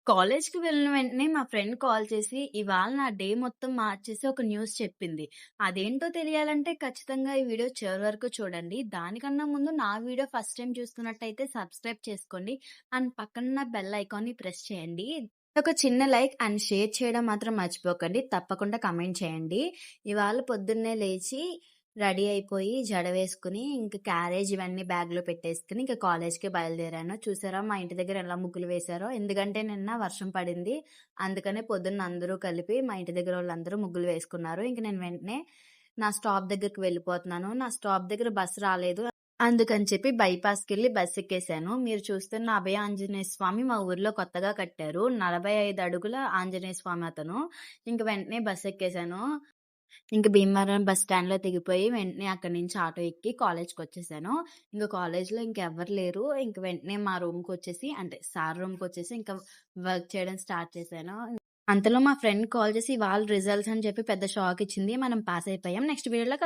కాలేజ్‌కి వెళ్ళిన వెంటనే మా ఫ్రెండ్ కాల్ చేసి, ఇవాళ నా డే మొత్తం మార్చేసి ఒక న్యూస్ చెప్పింది. అదేంటో తెలియాలంటే ఖచ్చితంగా ఈ వీడియో చివరి వరకు చూడండి. దానికన్నా ముందు నా వీడియో ఫస్ట్ టైమ్ చూస్తున్నట్టయితే సబ్స్క్రైబ్ చేసుకోండి. అండ్ పక్కనున్న బెల్ ఐకాన్‌ని ప్రెస్ చేయండి. ఒక చిన్న లైక్ అండ్ షేర్ చేయడం మాత్రం మర్చిపోకండి. తప్పకుండా కామెంట్ చేయండి. ఇవాళ పొద్దున్నే లేచి రెడీ అయిపోయి, జడ వేసుకొని, ఇంక క్యారేజ్ ఇవన్నీ బ్యాగ్‌లో పెట్టేసుకొని, ఇంక కాలేజ్‌కి బయలుదేరాను. చూసారా మా ఇంటి దగ్గర ఎలా ముగ్గులు వేశారో. ఎందుకంటే నిన్న వర్షం పడింది. అందుకనే పొద్దున్న అందరూ కలిపి మా ఇంటి దగ్గరోళ్ళందరూ ముగ్గులు వేసుకున్నారు. ఇంక నేను వెంటనే నా స్టాప్ దగ్గరికి వెళ్ళిపోతున్నాను. నా స్టాప్ దగ్గర బస్ రాలేదు. అందుకని చెప్పి బైపాస్‌కెళ్ళి బస్ ఎక్కేసాను. మీరు చూస్తున్న అభయ ఆంజనేయ స్వామి మా ఊర్లో కొత్తగా కట్టారు. 45 అడుగుల ఆంజనేయ స్వామి అతను. ఇంక వెంటనే బస్ ఎక్కేసాను. ఇంక భీమవరం బస్ స్టాండ్‌లో దిగిపోయి వెంటనే అక్కడి నుంచి ఆటో ఎక్కి కాలేజ్‌కొచ్చేసాను. ఇంక కాలేజ్‌లో ఇంకెవ్వరు లేరు. ఇంక వెంటనే మా రూమ్‌కొచ్చేసి అంటే సార్ రూమ్‌కొచ్చేసి ఇంకా వర్క్ చేయడం స్టార్ట్ చేశాను. అంతలో మా ఫ్రెండ్ కాల్ చేసి ఇవాళ రిజల్ట్స్ అని చెప్పి పెద్ద షాక్ ఇచ్చింది. మనం పాస్ అయిపోయాం. నెక్స్ట్ వీడియోలో